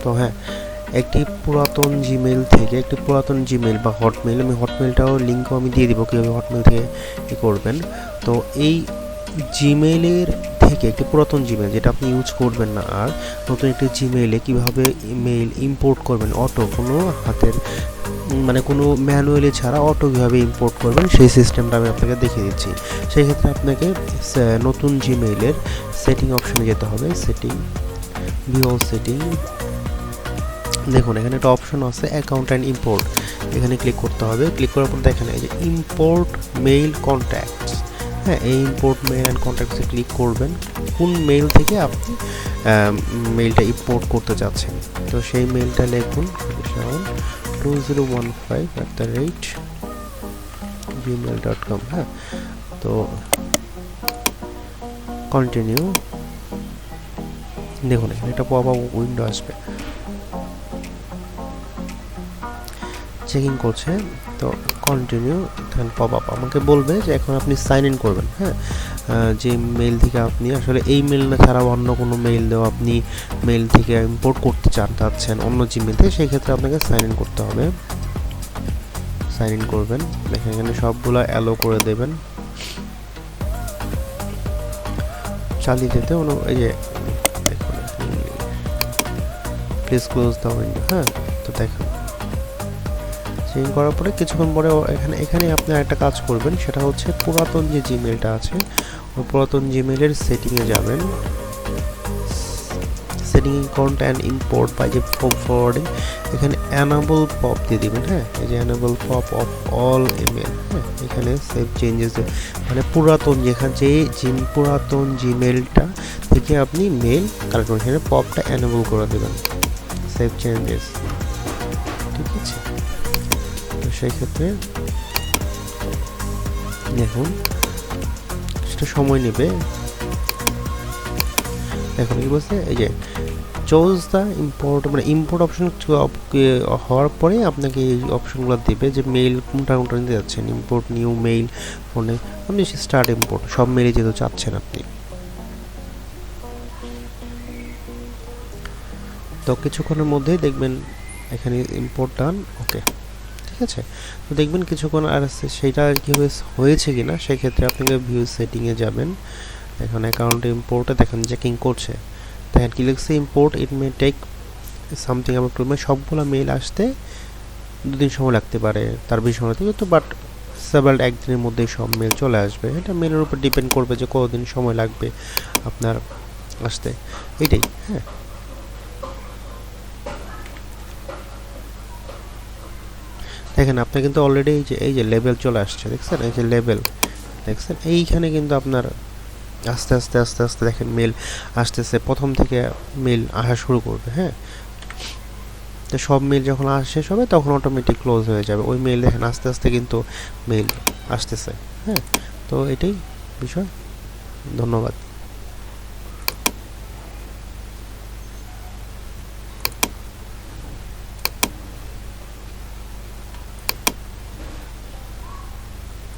তো হ্যাঁ, একটি পুরাতন জিমেইল থেকে একটি পুরাতন জিমেইল বা হটমেইল, আমি হটমেইলটাও লিঙ্কও আমি দিয়ে দিব কীভাবে হটমেইল থেকে কী করবেন। তো এই জিমেইলের থেকে একটি পুরাতন জিমেইল যেটা আপনি ইউজ করবেন না আর, নতুন একটি জিমেইলে কীভাবে মেইল ইম্পোর্ট করবেন অটো, কোনো হাতের মানে কোনো ম্যানুয়ালি ছাড়া অটো কীভাবে ইম্পোর্ট করবেন সেই সিস্টেমটা আমি আপনাকে দেখিয়ে দিচ্ছি। সেই ক্ষেত্রে আপনাকে নতুন জিমেইলের সেটিং অপশানে যেতে হবে। সেটিং, ভিউ অল সেটিং, দেখুন এখানে একটা অপশন আছে অ্যাকাউন্ট অ্যান্ড ইম্পোর্ট, এখানে ক্লিক করতে হবে। ক্লিক করার পর দেখেন এই যে ইম্পোর্ট মেইল কন্ট্যাক্টস, হ্যাঁ এই ইম্পোর্ট মেইল অ্যান্ড কন্ট্যাক্টসে ক্লিক করবেন। কোন মেইল থেকে আপনি মেইলটা ইম্পোর্ট করতে চাচ্ছেন, তো সেই মেইলটা লিখুন 2015@gmail.com। হ্যাঁ, তো কন্টিনিউ, দেখুন এখানে একটা পপ আপ উইন্ডো আসবে, চেকিং করছে। তো কন্টিনিউ, তখন পপ আপ আমাকে বলবে যে এখন আপনি সাইন ইন করবেন। হ্যাঁ, যে মেইল থেকে আপনি আসলে এই মেইল না ছাড়াও অন্য কোনো মেইল দেওয়া আপনি মেইল থেকে ইম্পোর্ট করতে চাচ্ছেন অন্য জিমেইলে, সেই ক্ষেত্রে আপনাকে সাইন ইন করতে হবে। সাইন ইন করবেন, দেখেন এখানে সবগুলো অ্যালো করে দেবেন। চালিয়ে যেতে এই যে দেখুন প্লিজ ক্লোজ দ্য উইন্ডো। হ্যাঁ, তো দেখুন চেঞ্জ করার পরে কিছুক্ষণ পরে এখানে আপনি একটা কাজ করবেন, সেটা হচ্ছে পুরাতন যে জিমেইলটা আছে ওই পুরাতন জিমেইলের সেটিংয়ে যাবেন। Setting account and import by যে পপ ফরওয়ার্ডিং, এখানে অ্যানাবল পপ দিয়ে দিবেন। হ্যাঁ, এই যে enable pop of all email. হ্যাঁ, এখানে সেভ চেঞ্জেস, মানে পুরাতন পুরাতন জিমেইলটা থেকে আপনি মেইল কালেক্ট করবেন, এখানে পপটা অ্যানাবল করে দেবেন, সেভ চেঞ্জেস। ঠিক আছে, তো সেই ক্ষেত্রে দেখুন সেটা সময় নেবে। দেখুন কি বলছে, এই যে চুজ দ্য ইম্পোর্ট, মানে ইম্পোর্ট অপশন হওয়ার পরে আপনাকে এই অপশনগুলো দেবে যে মেইল কোনটা নিতে যাচ্ছেন, ইম্পোর্ট নিউ মেইল ফোনে, আপনি স্টার্ট ইম্পোর্ট সব মেইলে যেহেতু চাচ্ছেন আপনি। তো কিছুক্ষণের মধ্যেই দেখবেন এখানে ইম্পোর্ট ডান। ওকে, ঠিক আছে, তো দেখবেন কিছুক্ষণ আর সেইটা কীভাবে হয়েছে কিনা, সেক্ষেত্রে আপনাকে ভিউ সেটিংয়ে যাবেন। এখন অ্যাকাউন্ট ইম্পোর্টে দেখেন চেকিং করছে, দেখেন কি লিখছে import it may take something about 2 মাস, সবগুলো মেইল আসতে 2 দিন সময় লাগতে পারে, তার বেশি সময় লাগতে, তো বাট একদিনের মধ্যেই সব মেইল চলে আসবে। এটা মেইলের উপর ডিপেন্ড করবে যে কতদিন সময় লাগবে আপনার আসতে, এটাই। হ্যাঁ, দেখেন আপনার কিন্তু অলরেডি এই যে লেভেল চলে আসছে, দেখছেন এই যে লেভেল দেখছেন, এইখানে কিন্তু আপনার আস্তে আস্তে আস্তে আস্তে দেখেন মেল আসতেছে, প্রথম থেকে মেল আসা শুরু করবে। হ্যাঁ, তো সব মেল যখন শেষ হবে তখন অটোমেটিক ক্লোজ হয়ে যাবে ওই মেল, দেখেন আস্তে আস্তে কিন্তু মেল আসতেছে। হ্যাঁ, তো এটাই বিষয়। ধন্যবাদ।